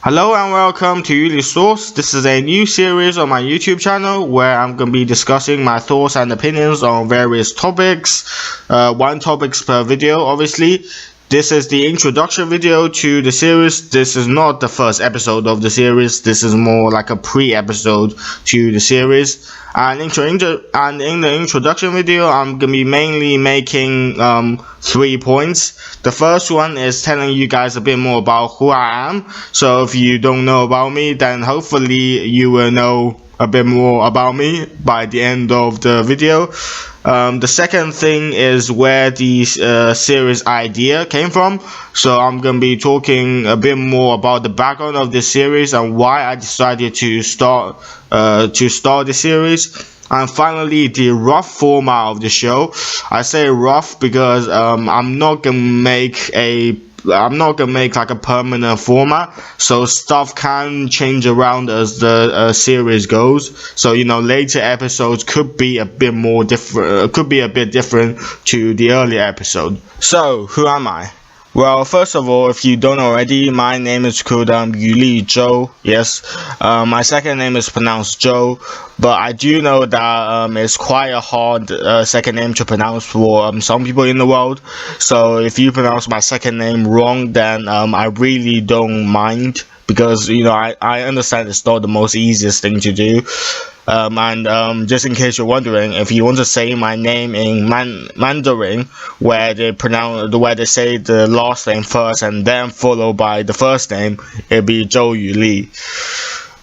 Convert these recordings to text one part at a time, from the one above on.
Hello and welcome to Yuli Source. This is a new series on my YouTube channel where I'm going to be discussing my thoughts and opinions on various topics, one topics per video obviously. This is the introduction video to the series. This is not the first episode of the series. This is more like a pre-episode to the series. And in the introduction video, I'm going to be mainly making 3 points. The first one is telling you guys a bit more about who I am. So if you don't know about me, then hopefully you will know a bit more about me by the end of the video. The second thing is where the series idea came from. So I'm going to be talking a bit more about the background of this series and why I decided to start the series. And finally, the rough format of the show. I say rough because I'm not gonna make like a permanent format, so stuff can change around as the series goes. So later episodes could be a bit more different, could be a bit different to the earlier episode. So who am I? Well, first of all, if you don't already, my name is called Yuli Zhou. Yes, my second name is pronounced Zhou, but I do know that it's quite a hard second name to pronounce for some people in the world. So if you pronounce my second name wrong, then I really don't mind, because I understand it's not the most easiest thing to do. Just in case you're wondering, if you want to say my name in Mandarin, where they say the last name first and then followed by the first name, it'd be Zhou Yuli.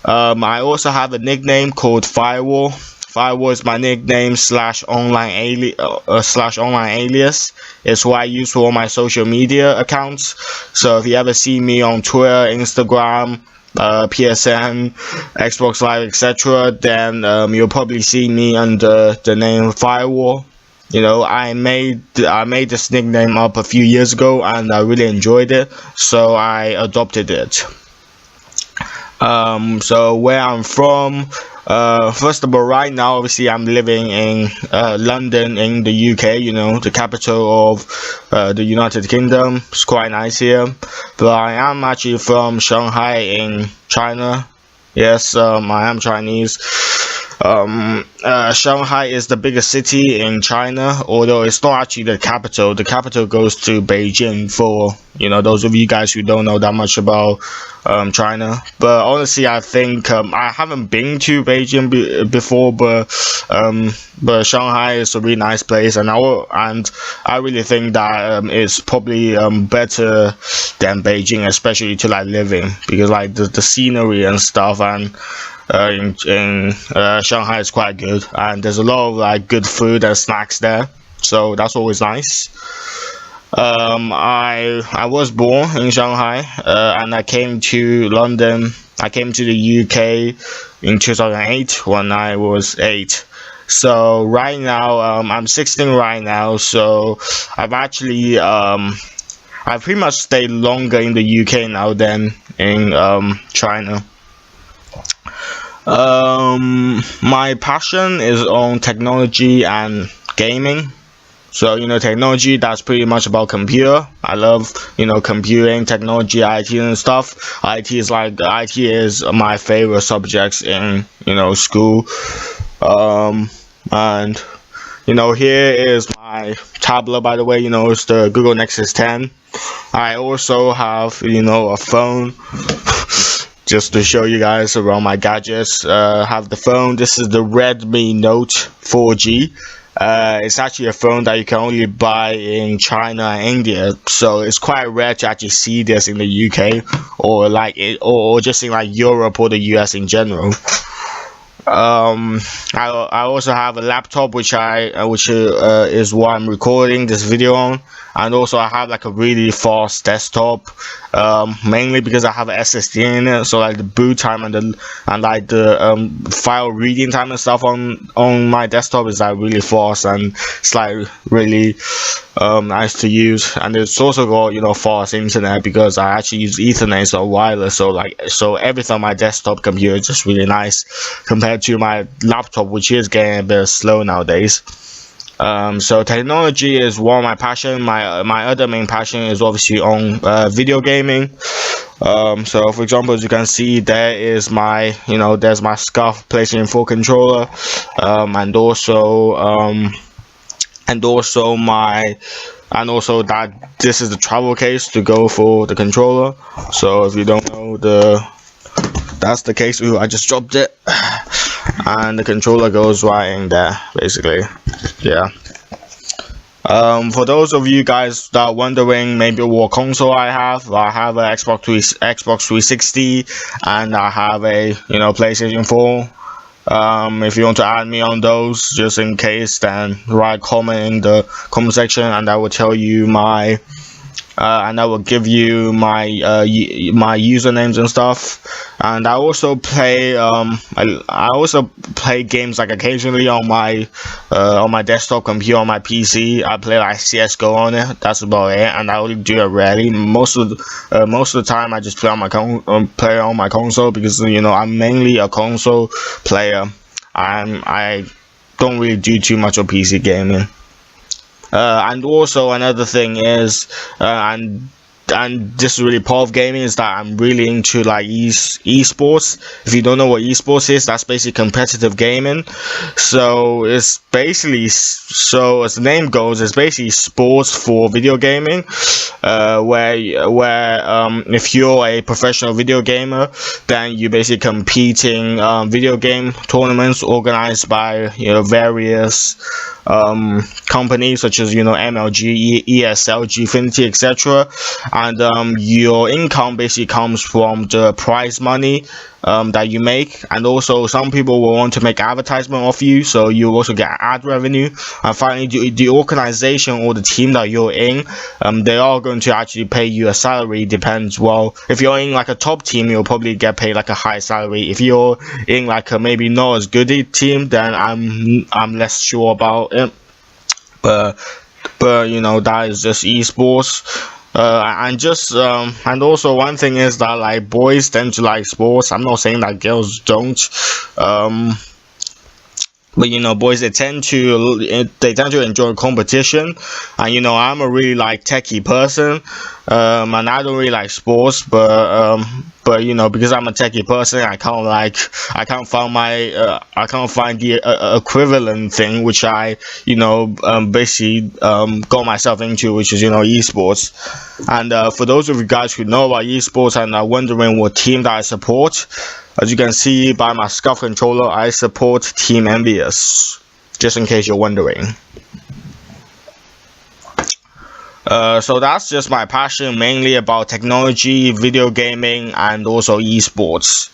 I also have a nickname called Firewall. Firewall is my nickname / online alias. It's what I use for all my social media accounts. So if you ever see me on Twitter, Instagram, PSN, Xbox Live, etc., then you'll probably see me under the name Firewall. I made this nickname up a few years ago and I really enjoyed it, so I adopted it. So where I'm from, first of all, right now obviously I'm living in London in the UK, the capital of the United Kingdom. It's quite nice here, but I am actually from Shanghai in China. Yes, I am Chinese. Shanghai is the biggest city in China, although it's not actually the capital. The capital goes to Beijing, for those of you guys who don't know that much about China. But honestly, I think I haven't been to Beijing before, but Shanghai is a really nice place, and I really think that it's probably better than Beijing, especially to live in, because the scenery and stuff and in Shanghai is quite good, and there's a lot of good food and snacks there, so that's always nice. I was born in Shanghai, and I came to London. I came to the UK in 2008 when I was 8. So right now, I'm 16 right now. So I've actually I pretty much stayed longer in the UK now than in China. My passion is on technology and gaming. So technology, that's pretty much about computer. I love computing, technology, IT and stuff. IT is my favorite subjects in school. And here is my tablet, by the way. It's the Google Nexus 10. I also have a phone. Just to show you guys around my gadgets, have the phone. This is the Redmi Note 4G. It's actually a phone that you can only buy in China and India, so it's quite rare to actually see this in the UK or just in Europe or the US in general. I also have a laptop which is what I'm recording this video on, and also I have a really fast desktop, mainly because I have an SSD in it, so the boot time and the file reading time and stuff on my desktop is really fast, and it's really nice to use. And it's also got fast internet, because I actually use Ethernet, so wireless, so everything on my desktop computer is just really nice compared to my laptop, which is getting a bit slow nowadays. So technology is one of my passion. My other main passion is obviously on video gaming. So for example, as you can see, there is my, there's my SCUF PlayStation 4 controller, and also that this is the travel case to go for the controller. So if you don't know, that's the case. Ooh, I just dropped it, and the controller goes right in there, basically. Yeah. For those of you guys that are wondering maybe what console I have an Xbox 360, and I have a PlayStation 4. If you want to add me on those, just in case, then write comment in the comment section, and I will tell you my and I will give you my my usernames and stuff. And I also play I also play games like occasionally on my desktop computer, on my PC. I play like CS:GO on it. That's about it, and I only do it rarely. Most of the time I just play on my console, because I'm mainly a console player. I don't really do too much of PC gaming. And also another thing is, and this is really part of gaming, is that I'm really into like eSports. If you don't know what eSports is, that's basically competitive gaming. So it's basically, so as the name goes, it's basically sports for video gaming, where if you're a professional video gamer, then you basically competing video game tournaments organized by various companies such as MLG, ESL, Gfinity, etc. And your income basically comes from the prize money that you make, and also some people will want to make advertisement of you, so you also get ad revenue. And finally, the organization or the team that you're in, they are going to actually pay you a salary. Depends. Well, if you're in like a top team, you'll probably get paid like a high salary. If you're in like a maybe not as good a team, then I'm less sure about it. But that is just esports. And also one thing is that like boys tend to like sports. I'm not saying that girls don't. But boys, they tend to enjoy competition, and I'm a really like techie person, and I don't really like sports, but because I'm a techie person, I can't find the equivalent thing which I basically got myself into, which is esports. And for those of you guys who know about esports and are wondering what team that I support, as you can see by my SCUF controller, I support Team Envious, just in case you're wondering. So that's just my passion, mainly about technology, video gaming, and also esports.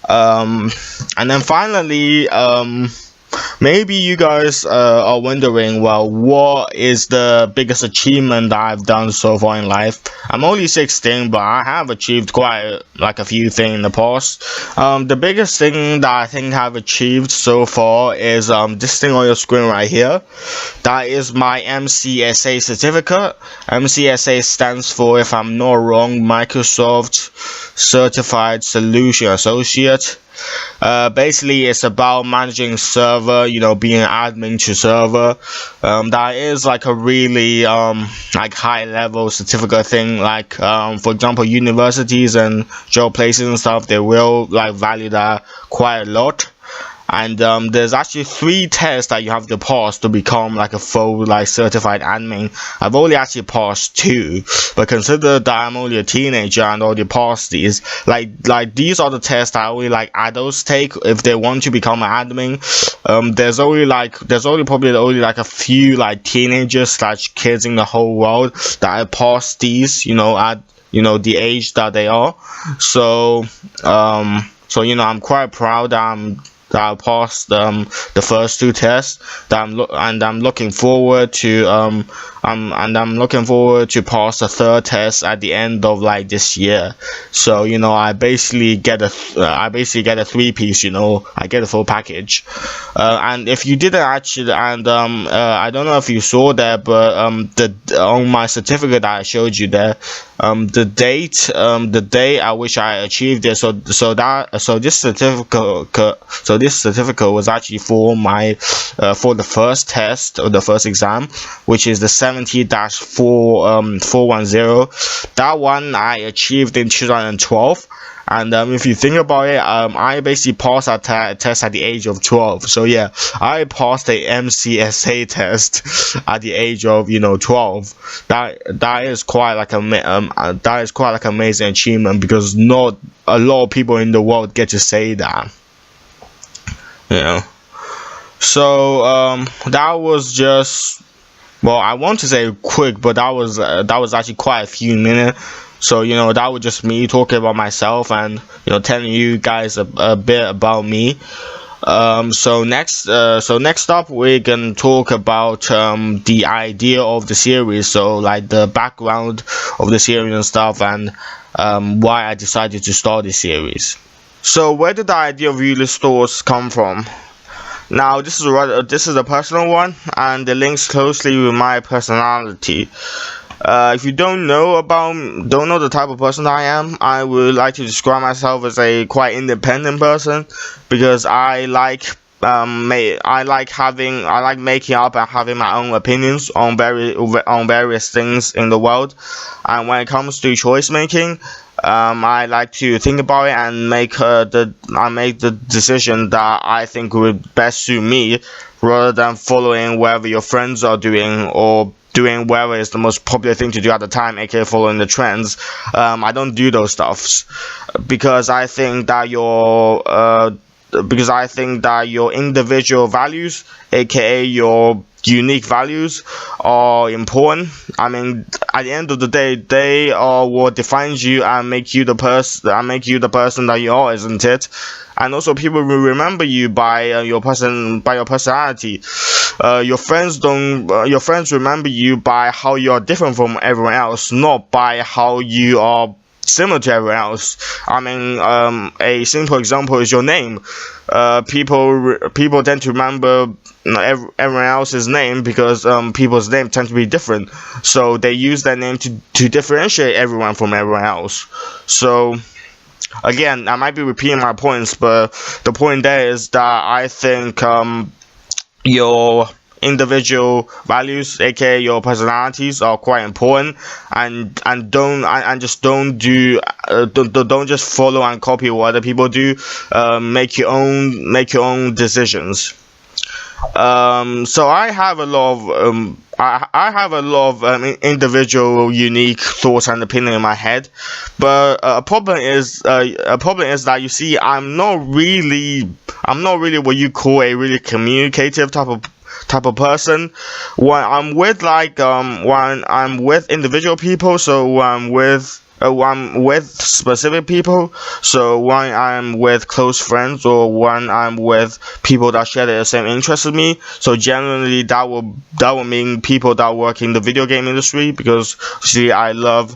And then finally, maybe you guys are wondering, well, what is the biggest achievement that I've done so far in life? I'm only 16, but I have achieved quite a few things in the past. The biggest thing that I think I've achieved so far is this thing on your screen right here. That is my MCSA certificate. MCSA stands for, if I'm not wrong, Microsoft Certified Solution Associate. Basically it's about managing server, being an admin to server. That is like a really like high level certificate thing. Like for example, universities and job places and stuff, they will like value that quite a lot. And there's actually 3 tests that you have to pass to become like a full like certified admin. I've only actually passed 2, but consider that I'm only a teenager and already passed these. Like these are the tests that only like adults take if they want to become an admin. There's probably only like a few like teenagers / kids in the whole world that have passed these, at the age that they are. So I'm quite proud that I passed the first 2 tests. I'm looking forward to I'm looking forward to pass the 3rd test at the end of like this year. So I basically get a 3-piece. I get a full package. And if you didn't actually, and I don't know if you saw that, but on my certificate that I showed you there, the date at which I achieved it. So this this certificate was actually for my for the first test or the first exam, which is the 70-410. That one I achieved in 2012. And if you think about it, I basically passed that test at the age of 12. So yeah, I passed the MCSA test at the age of 12. That is quite like amazing achievement, because not a lot of people in the world get to say that. So that was just, well, I want to say quick, but that was actually quite a few minutes. So that was just me talking about myself and telling you guys a bit about me. So next up we're gonna talk about the idea of the series, so like the background of the series and stuff, and why I decided to start this series. So where did the idea of Yuli stores come from? Now this is a personal one, and it links closely with my personality. If you don't know the type of person I am, I would like to describe myself as a quite independent person, because I like making up and having my own opinions on various things in the world. And when it comes to choice making, I like to think about it and make the decision that I think would best suit me, rather than following whatever your friends are doing or doing whatever is the most popular thing to do at the time, aka following the trends. I don't do those stuffs, because I think that your individual values, aka your unique values, are important. I mean, at the end of the day, they are what defines you and make you the person that you are, isn't it? And also, people will remember you by your personality. Your friends remember you by how you are different from everyone else, not by how you are similar to everyone else. I mean, a simple example is your name. People tend to remember everyone else's name because people's names tend to be different, so they use that name to differentiate everyone from everyone else. So again, I might be repeating my points, but the point there is that I think your individual values, aka your personalities, are quite important, and don't just follow and copy what other people do. Make your own decisions. So I have a lot of individual unique thoughts and opinions in my head, but a problem is that, you see, I'm not really what you call a really communicative type of person. When I'm with individual people, so I'm with specific people, so when I'm with close friends, or when I'm with people that share the same interests as me, so generally that will mean people that work in the video game industry, because see, I love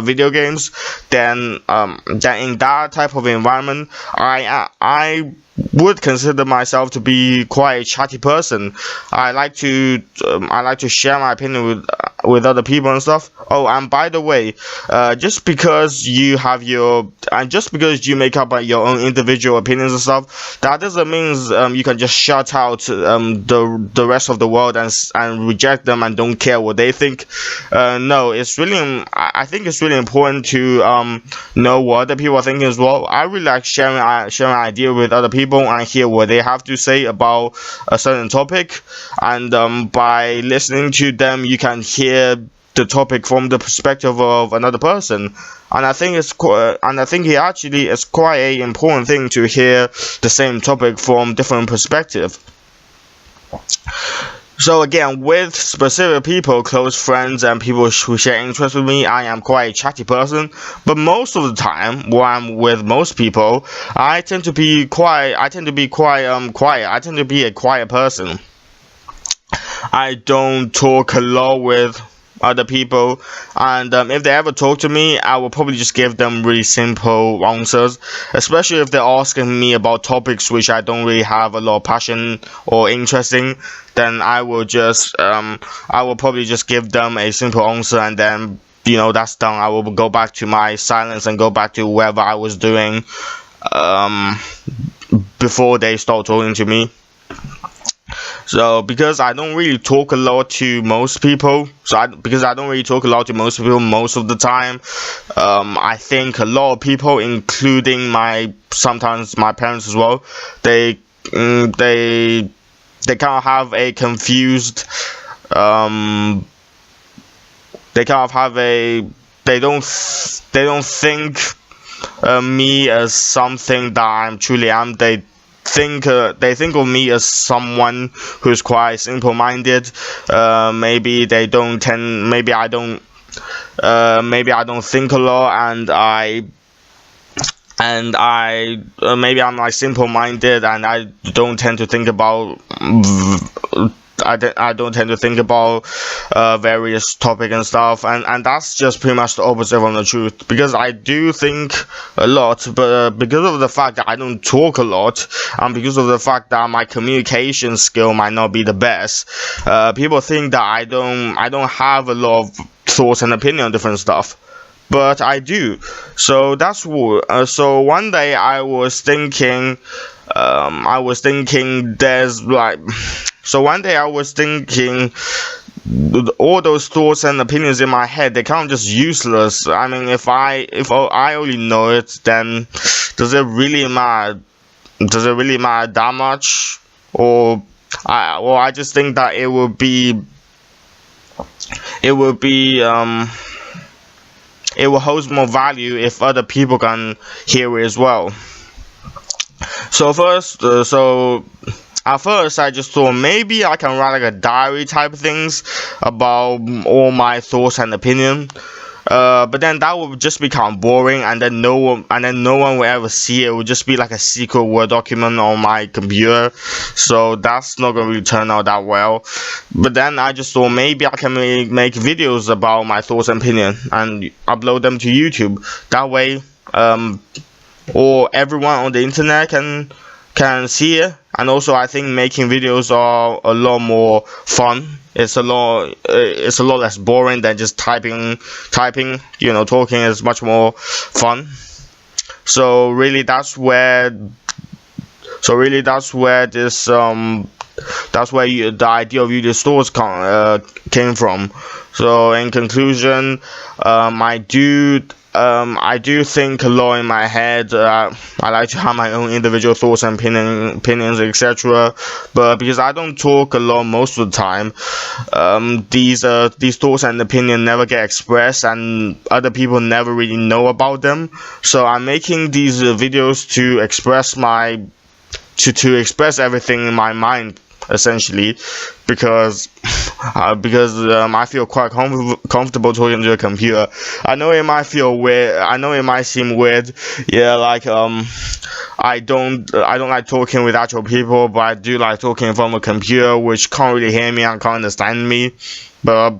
video games. Then in that type of environment, I would consider myself to be quite a chatty person. I like to share my opinion with other people and stuff. Oh, and by the way, just because you make up your own individual opinions and stuff, that doesn't mean you can just shut out the rest of the world and reject them and don't care what they think. No, I think it's really important to know what other people are thinking as well. I really like sharing idea with other people and hear what they have to say about a certain topic, and by listening to them, you can hear the topic from the perspective of another person. And I think it's quite an important thing to hear the same topic from different perspectives. So again, with specific people, close friends, and people who share interests with me, I am quite a chatty person. But most of the time, when I'm with most people, I tend to be quiet. I tend to be a quiet person. I don't talk a lot with other people, and if they ever talk to me, I will probably just give them really simple answers, especially if they're asking me about topics which I don't really have a lot of passion or interest in. Then I will probably just give them a simple answer, and then that's done. I will go back to my silence and go back to whatever I was doing. before they start talking to me. So because I don't really talk a lot to most people, because I don't really talk a lot to most people most of the time, I think a lot of people, including sometimes my parents as well, they kind of have a confused, they don't think me as something that I truly am. They think of me as someone who's quite simple-minded. Maybe I don't think a lot, maybe I'm like simple-minded, and I don't tend to think about various topics and stuff, and that's just pretty much the opposite from the truth, because I do think a lot, but because of the fact that I don't talk a lot, and because of the fact that my communication skill might not be the best, people think that I don't have a lot of thoughts and opinion on different stuff. But I do. So that's so one day I was thinking there's like, so one day I was thinking all those thoughts and opinions in my head, they kind of just useless. I mean, if I only know it, then does it really matter that much? Or I just think that it would will hold more value if other people can hear it as well. So at first I just thought maybe I can write like a diary type of things about all my thoughts and opinion. But then that would just become boring, and then no one will ever see it. It would just be like a secret Word document on my computer. So that's not gonna really turn out that well. But then I just thought maybe I can make videos about my thoughts and opinion and upload them to YouTube. That way, or everyone on the internet can see it. And also, I think making videos are a lot more fun. It's a lot less boring than just typing. You know, talking is much more fun. So really, that's where the idea of Yuli stores came from. So in conclusion, I do think a lot in my head. I like to have my own individual thoughts and opinions, etc. But because I don't talk a lot most of the time, these thoughts and opinions never get expressed, and other people never really know about them. So I'm making these videos to express everything in my mind, essentially, because I feel quite comfortable talking to a computer. I know it might feel weird. I know it might seem weird. Yeah, like I don't like talking with actual people, but I do like talking from a computer, which can't really hear me and can't understand me. But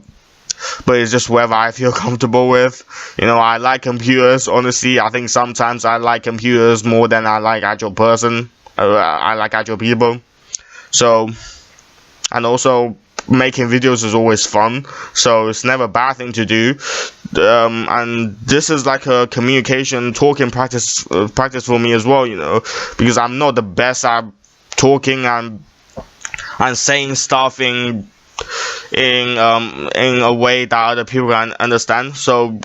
it's just whether I feel comfortable with. You know, I like computers. Honestly, I think sometimes I like computers more than I like actual person. I like actual people. So, and also making videos is always fun, so it's never a bad thing to do. And this is like a communication, talking practice for me as well, you know, because I'm not the best at talking and saying stuff in a way that other people can understand. So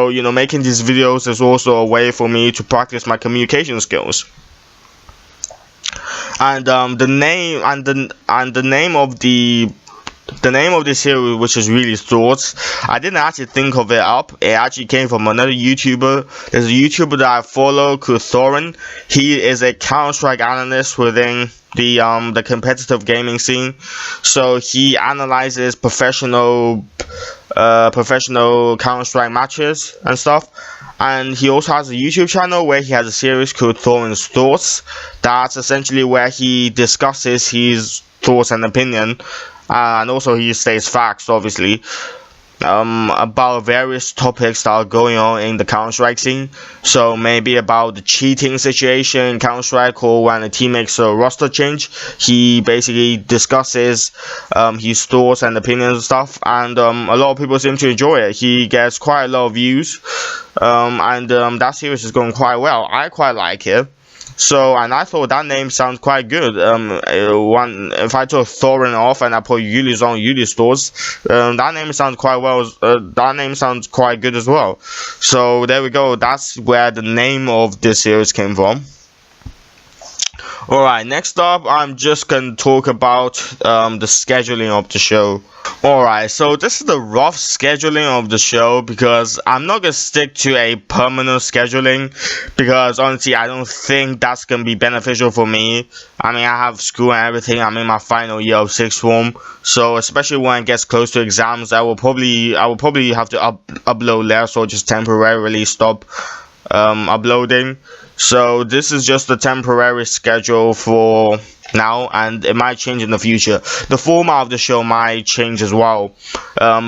you know, making these videos is also a way for me to practice my communication skills. And the name of this series, which is Really Thoughts, I didn't actually think of it up. It actually came from another YouTuber. There's a YouTuber that I follow called Thorin. He is a Counter-Strike analyst within the competitive gaming scene. So he analyzes professional Counter-Strike matches and stuff. And he also has a YouTube channel where he has a series called Thorin's Thoughts. That's essentially where he discusses his thoughts and opinion, and also he states facts, obviously. about various topics that are going on in the Counter-Strike scene. So maybe about the cheating situation in Counter-Strike, or when a team makes a roster change. He basically discusses his thoughts and opinions and stuff, and a lot of people seem to enjoy it. He gets quite a lot of views, and that series is going quite well. I quite like it. So, and I thought that name sounds quite good. If I took Thorin off and I put Yuli's on Yuli stores, that name sounds quite well. That name sounds quite good as well. So there we go. That's where the name of this series came from. Alright, next up, I'm just gonna talk about the scheduling of the show. Alright, so this is the rough scheduling of the show, because I'm not gonna stick to a permanent scheduling, because honestly I don't think that's gonna be beneficial for me. I mean, I have school and everything. I'm in my final year of sixth form, so especially when it gets close to exams, I will probably have to upload less, or just temporarily stop uploading. So this is just a temporary schedule for now, and it might change in the future. The format of the show might change as well,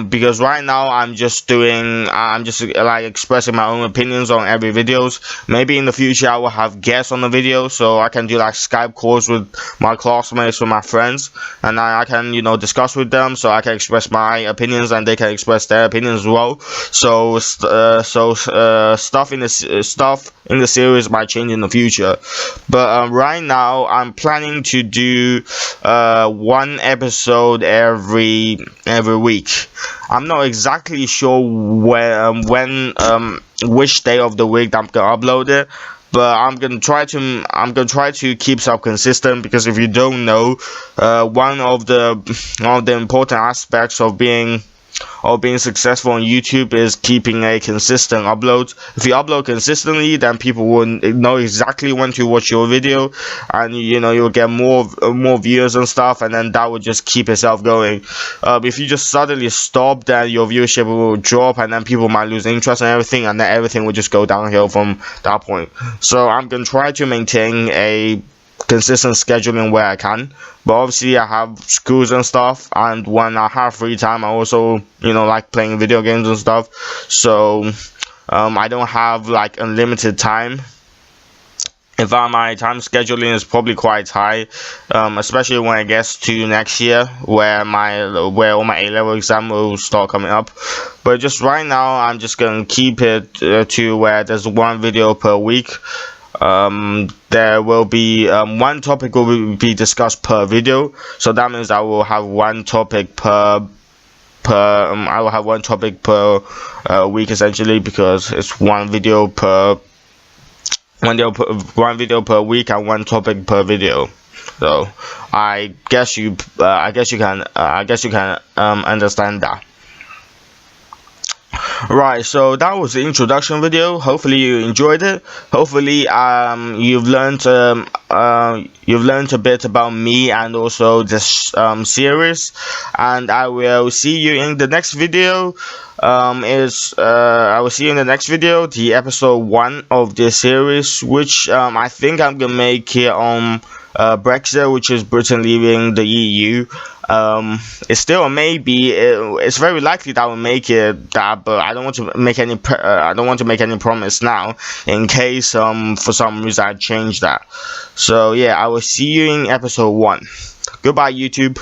because right now I'm just like expressing my own opinions on every videos. Maybe in the future I will have guests on the video, so I can do like Skype calls with my classmates, with my friends, and I can, you know, discuss with them, so I can express my opinions and they can express their opinions as well. So stuff in the series might change in the future, but right now I'm planning to do one episode every week. I'm not exactly sure which day of the week I'm gonna upload it, but I'm gonna try to keep stuff consistent, because if you don't know, one of the important aspects of being successful on YouTube is keeping a consistent upload. If you upload consistently, then people will know exactly when to watch your video, and you know, you'll get more viewers and stuff, and then that will just keep itself going. If you just suddenly stop, then your viewership will drop, and then people might lose interest in everything, and then everything will just go downhill from that point. So I'm gonna try to maintain a consistent scheduling where I can, but obviously I have schools and stuff, and when I have free time I also, you know, like playing video games and stuff. So I don't have like unlimited time. In fact, my time scheduling is probably quite high, especially when it gets to next year, where all my A-level exam will start coming up. But just right now I'm just gonna keep it to where there's one video per week. There will be one topic will be discussed per video, so that means I will have one topic per week, essentially, because it's one video per week and one topic per video. So I guess you can understand that. Right, so that was the introduction video. Hopefully you enjoyed it. Hopefully you've learned a bit about me and also this series, and I will see you in the next video. I will see you in the next video, the episode 1 of this series, which I think I'm gonna make here on Brexit, which is Britain leaving the EU. It's still a maybe. It's very likely that we'll make it that, but I don't want to make any promise now, in case for some reason I change that. So yeah, I will see you in episode 1. Goodbye, YouTube.